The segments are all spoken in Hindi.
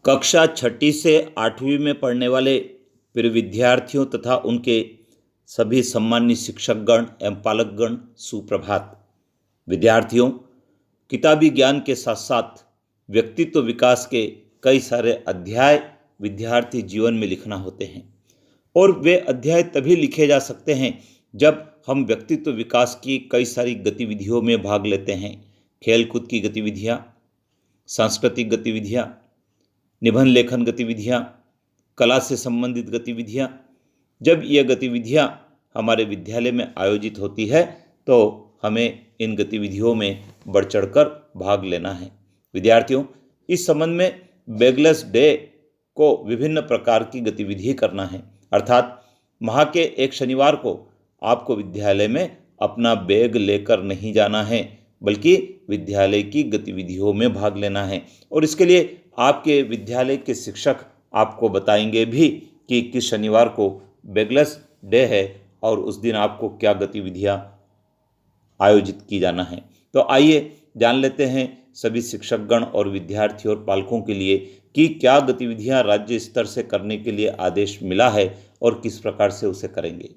कक्षा छठी से 8वीं में पढ़ने वाले प्रिय विद्यार्थियों तथा उनके सभी सम्मानित शिक्षकगण एवं पालकगण सुप्रभात। विद्यार्थियों, किताबी ज्ञान के साथ साथ व्यक्तित्व विकास के कई सारे अध्याय विद्यार्थी जीवन में लिखना होते हैं और वे अध्याय तभी लिखे जा सकते हैं जब हम व्यक्तित्व विकास की कई सारी गतिविधियों में भाग लेते हैं। खेलकूद की गतिविधियाँ, सांस्कृतिक गतिविधियाँ, निबंध लेखन गतिविधियाँ, कला से संबंधित गतिविधियाँ। जब ये गतिविधियाँ हमारे विद्यालय में आयोजित होती है तो हमें इन गतिविधियों में बढ़ चढ़कर भाग लेना है। विद्यार्थियों, इस संबंध में बैगलेस डे को विभिन्न प्रकार की गतिविधि करना है, अर्थात माह के एक शनिवार को आपको विद्यालय में अपना बैग लेकर नहीं जाना है बल्कि विद्यालय की गतिविधियों में भाग लेना है। और इसके लिए आपके विद्यालय के शिक्षक आपको बताएंगे भी कि किस शनिवार को बैगलेस डे है और उस दिन आपको क्या गतिविधियां आयोजित की जाना है। तो आइए जान लेते हैं सभी शिक्षकगण और विद्यार्थी और पालकों के लिए कि क्या गतिविधियां राज्य स्तर से करने के लिए आदेश मिला है और किस प्रकार से उसे करेंगे।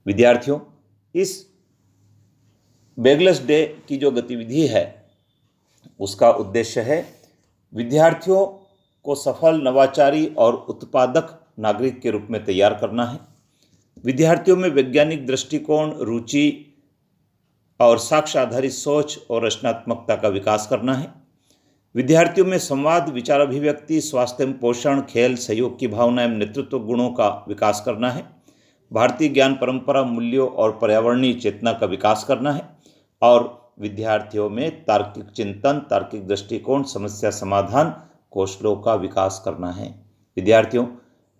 विद्यार्थियों, इस बैगलेस डे की जो गतिविधि है उसका उद्देश्य है विद्यार्थियों को सफल, नवाचारी और उत्पादक नागरिक के रूप में तैयार करना है। विद्यार्थियों में वैज्ञानिक दृष्टिकोण, रुचि और साक्ष्य आधारित सोच और रचनात्मकता का विकास करना है। विद्यार्थियों में संवाद, विचार अभिव्यक्ति, स्वास्थ्य एवं पोषण, खेल, सहयोग की भावना एवं नेतृत्व गुणों का विकास करना है। भारतीय ज्ञान परंपरा, मूल्यों और पर्यावरणीय चेतना का विकास करना है और विद्यार्थियों में तार्किक चिंतन, तार्किक दृष्टिकोण, समस्या समाधान कौशलों का विकास करना है। विद्यार्थियों,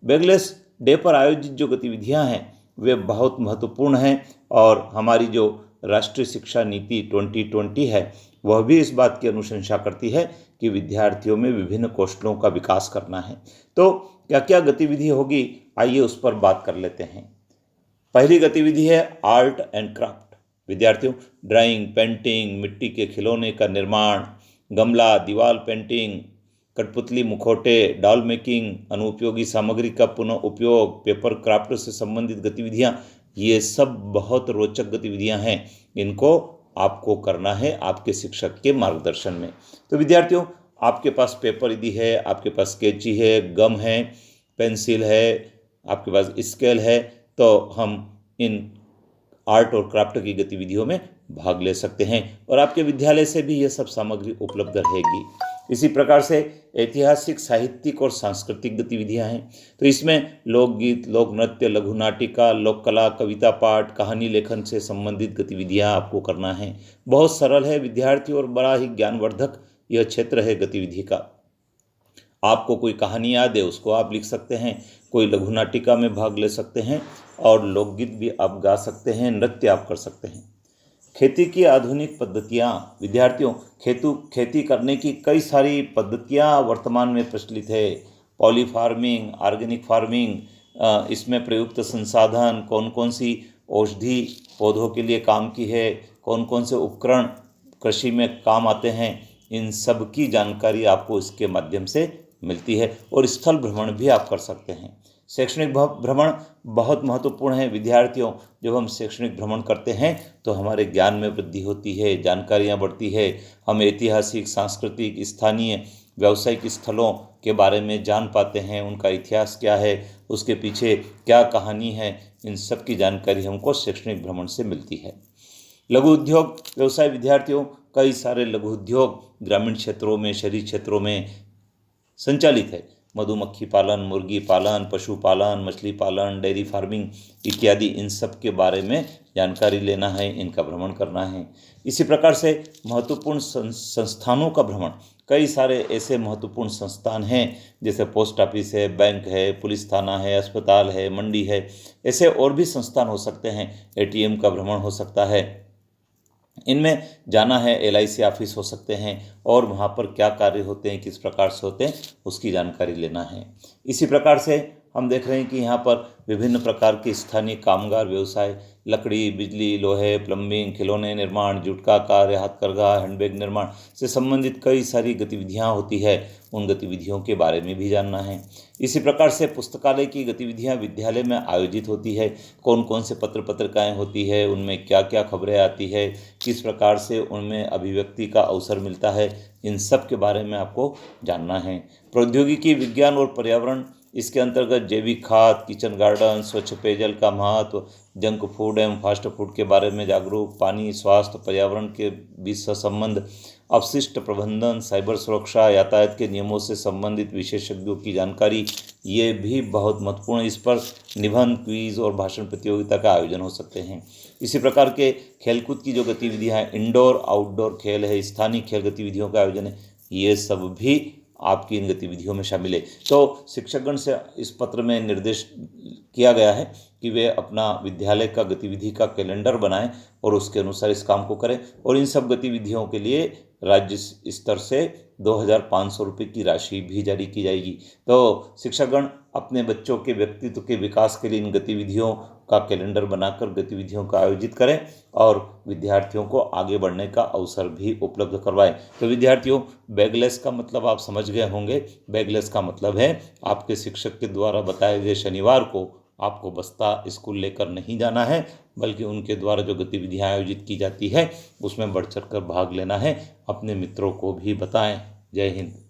बैगलेस डे पर आयोजित जो गतिविधियां हैं वे बहुत महत्वपूर्ण हैं और हमारी जो राष्ट्रीय शिक्षा नीति 2020 है वह भी इस बात की अनुशंसा करती है कि विद्यार्थियों में विभिन्न कौशलों का विकास करना है। तो क्या क्या गतिविधि होगी, आइए उस पर बात कर लेते हैं। पहली गतिविधि है आर्ट एंड क्राफ्ट। विद्यार्थियों, ड्राइंग, पेंटिंग, मिट्टी के खिलौने का निर्माण, गमला, दीवार पेंटिंग, कठपुतली, मुखौटे, डॉल मेकिंग, अनुपयोगी सामग्री का पुनः उपयोग, पेपर क्राफ्ट से संबंधित गतिविधियां, ये सब बहुत रोचक गतिविधियां हैं। इनको आपको करना है आपके शिक्षक के मार्गदर्शन में। तो विद्यार्थियों, आपके पास पेपर यदि है, आपके पास स्केची है, गम है, पेंसिल है, आपके पास स्केल है, तो हम इन आर्ट और क्राफ्ट की गतिविधियों में भाग ले सकते हैं और आपके विद्यालय से भी यह सब सामग्री उपलब्ध रहेगी। इसी प्रकार से ऐतिहासिक, साहित्यिक और सांस्कृतिक गतिविधियां हैं। तो इसमें लोकगीत, लोक नृत्य, लघु नाटिका, लोक कला, कविता पाठ, कहानी लेखन से संबंधित गतिविधियां आपको करना है। बहुत सरल है विद्यार्थी और बड़ा ही ज्ञानवर्धक यह क्षेत्र है गतिविधि का। आपको कोई कहानी याद है उसको आप लिख सकते हैं, कोई लघु नाटिका में भाग ले सकते हैं और लोकगीत भी आप गा सकते हैं, नृत्य आप कर सकते हैं। खेती की आधुनिक पद्धतियाँ। विद्यार्थियों, खेती करने की कई सारी पद्धतियाँ वर्तमान में प्रचलित है। पॉली फार्मिंग, ऑर्गेनिक फार्मिंग, इसमें प्रयुक्त संसाधन, कौन कौन सी औषधि पौधों के लिए काम की है, कौन कौन से उपकरण कृषि में काम आते हैं, इन सब की जानकारी आपको इसके माध्यम से मिलती है और स्थल भ्रमण भी आप कर सकते हैं। शैक्षणिक भ्रमण बहुत महत्वपूर्ण है विद्यार्थियों। जब हम शैक्षणिक भ्रमण करते हैं तो हमारे ज्ञान में वृद्धि होती है, जानकारियाँ बढ़ती है, हम ऐतिहासिक, सांस्कृतिक, स्थानीय, व्यावसायिक स्थलों के बारे में जान पाते हैं, उनका इतिहास क्या है, उसके पीछे क्या कहानी है, इन सब की जानकारी हमको शैक्षणिक भ्रमण से मिलती है। लघु उद्योग व्यवसाय। विद्यार्थियों, कई सारे लघु उद्योग ग्रामीण क्षेत्रों में, शहरी क्षेत्रों में संचालित है। मधुमक्खी पालन, मुर्गी पालन, पशुपालन, मछली पालन, डेयरी फार्मिंग इत्यादि, इन सब के बारे में जानकारी लेना है, इनका भ्रमण करना है। इसी प्रकार से महत्वपूर्ण संस्थानों का भ्रमण। कई सारे ऐसे महत्वपूर्ण संस्थान हैं जैसे पोस्ट ऑफिस है, बैंक है, पुलिस थाना है, अस्पताल है, मंडी है, ऐसे और भी संस्थान हो सकते हैं। ATM का भ्रमण हो सकता है। इनमें जाना है, LIC ऑफिस हो सकते हैं और वहाँ पर क्या कार्य होते हैं, किस प्रकार से होते हैं, उसकी जानकारी लेना है। इसी प्रकार से हम देख रहे हैं कि यहाँ पर विभिन्न प्रकार के स्थानीय कामगार व्यवसाय लकड़ी, बिजली, लोहे, प्लम्बिंग, खिलौने निर्माण, जुटका कार्य, हथकरघा, हैंडबैग निर्माण से संबंधित कई सारी गतिविधियां होती है, उन गतिविधियों के बारे में भी जानना है। इसी प्रकार से पुस्तकालय की गतिविधियां विद्यालय में आयोजित होती है, कौन कौन से पत्र पत्रिकाएँ होती है, उनमें क्या क्या खबरें आती है, किस प्रकार से उनमें अभिव्यक्ति का अवसर मिलता है, इन सब के बारे में आपको जानना है। प्रौद्योगिकी, विज्ञान और पर्यावरण, इसके अंतर्गत जैविक खाद, किचन गार्डन, स्वच्छ पेयजल का महत्व, जंक फूड एवं फास्ट फूड के बारे में जागरूक, पानी, स्वास्थ्य, पर्यावरण के बीच संबंध, अपशिष्ट प्रबंधन, साइबर सुरक्षा, यातायात के नियमों से संबंधित विशेषज्ञों की जानकारी, ये भी बहुत महत्वपूर्ण। इस पर निबंध, क्विज और भाषण प्रतियोगिता का आयोजन हो सकते हैं। इसी प्रकार के खेलकूद की जो गतिविधियाँ हैं, इंडोर आउटडोर खेल है, स्थानीय खेल गतिविधियों का आयोजन है, ये सब भी आपकी इन गतिविधियों में शामिल है। तो शिक्षकगण से इस पत्र में निर्देश किया गया है कि वे अपना विद्यालय का गतिविधि का कैलेंडर बनाएं और उसके अनुसार इस काम को करें, और इन सब गतिविधियों के लिए राज्य स्तर से 2,500 रुपये की राशि भी जारी की जाएगी। तो शिक्षकगण अपने बच्चों के व्यक्तित्व के विकास के लिए इन गतिविधियों का कैलेंडर बनाकर गतिविधियों का आयोजित करें और विद्यार्थियों को आगे बढ़ने का अवसर भी उपलब्ध करवाएं। तो विद्यार्थियों, बैगलेस का मतलब आप समझ गए होंगे। बैगलेस का मतलब है आपके शिक्षक के द्वारा बताए गए शनिवार को आपको बस्ता स्कूल लेकर नहीं जाना है, बल्कि उनके द्वारा जो गतिविधियां आयोजित की जाती है उसमें बढ़ चढ़ कर भाग लेना है। अपने मित्रों को भी बताएं। जय हिंद।